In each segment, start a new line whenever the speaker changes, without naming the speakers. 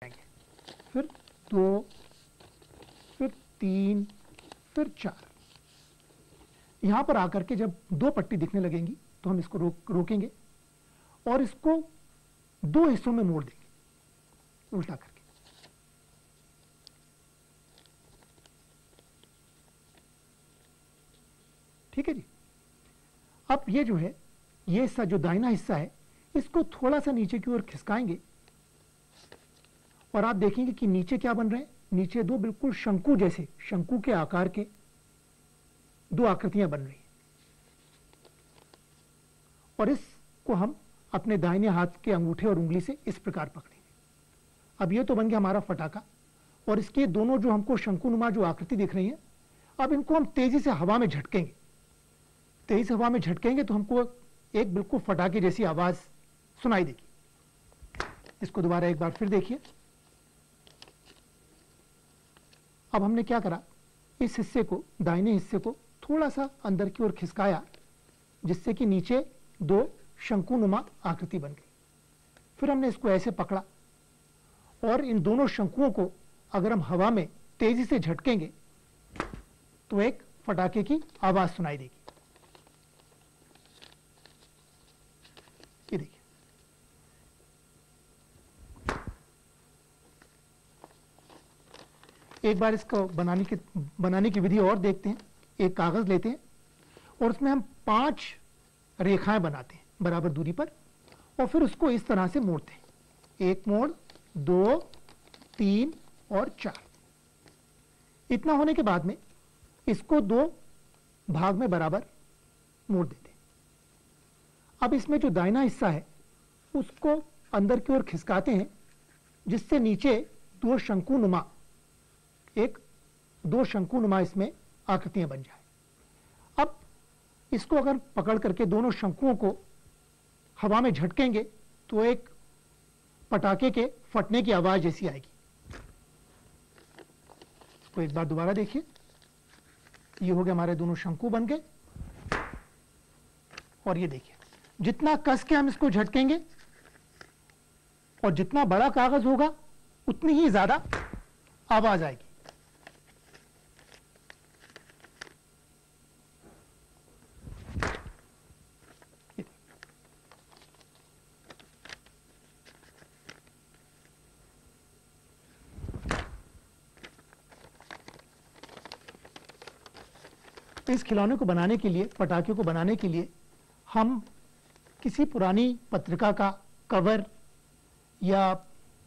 फिर 2, फिर 3, फिर 4। यहां पर आकर के जब 2 पट्टी दिखने लगेंगी तो हम इसको रोकेंगे और इसको 2 हिस्सों में मोड़ देंगे उल्टा करके। ठीक है जी। अब ये जो है, ये हिस्सा जो दाहिना हिस्सा है, इसको थोड़ा सा नीचे की ओर खिसकाएंगे और आप देखेंगे कि नीचे क्या बन रहे हैं। नीचे 2 बिल्कुल शंकु जैसे, शंकु के आकार के 2 आकृतियां बन रही हैं और इसको हम अपने दाहिने हाथ के अंगूठे और उंगली से इस प्रकार पकड़ेंगे। अब ये तो बन गया हमारा फटाका और इसके दोनों जो हमको शंकुनुमा जो आकृति दिख रही है, अब इनको हम तेजी से हवा में झटकेंगे। तेजी से हवा में झटकेंगे तो हमको एक बिल्कुल फटाके जैसी आवाज सुनाई देगी। इसको दोबारा एक बार फिर देखिए। अब हमने क्या करा, इस हिस्से को, दाहिने हिस्से को थोड़ा सा अंदर की ओर खिसकाया जिससे कि नीचे 2 शंकुनुमा आकृति बन गई। फिर हमने इसको ऐसे पकड़ा और इन दोनों शंकुओं को अगर हम हवा में तेजी से झटकेंगे तो एक फटाके की आवाज सुनाई देगी। ये देखिए, एक बार इसको बनाने की विधि और देखते हैं। एक कागज लेते हैं और उसमें हम 5 रेखाएं बनाते हैं बराबर दूरी पर और फिर उसको इस तरह से मोड़ते हैं। 1 मोड़, 2, 3 और 4। इतना होने के बाद में इसको 2 भाग में बराबर मोड़ देते हैं। अब इसमें जो दाहिना हिस्सा है उसको अंदर की ओर खिसकाते हैं जिससे नीचे 2 शंकुनुमा इसमें आकृतियां बन जाए। अब इसको अगर पकड़ करके दोनों शंकुओं को हवा में झटकेंगे तो एक पटाखे के फटने की आवाज जैसी आएगी। इसको एक बार दोबारा देखिए। ये हो गया, हमारे दोनों शंकु बन गए। और ये देखिए, जितना कस के हम इसको झटकेंगे और जितना बड़ा कागज होगा उतनी ही ज्यादा आवाज आएगी। इस खिलौने को बनाने के लिए, पटाखे को बनाने के लिए हम किसी पुरानी पत्रिका का कवर या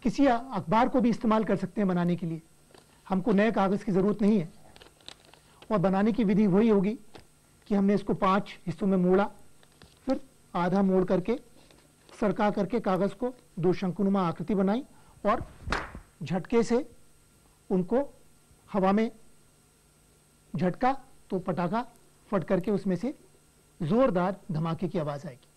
किसी अखबार को भी इस्तेमाल कर सकते हैं बनाने के लिए। हमको नए कागज की जरूरत नहीं है। और बनाने की विधि वही होगी कि हमने इसको 5 हिस्सों में मोड़ा, फिर आधा मोड़ करके सरका करके कागज को 2 शंकुनुमा आकृति बनाई और झटके से उनको हवा में झटका तो पटाखा फट करके उसमें से जोरदार धमाके की आवाज आएगी।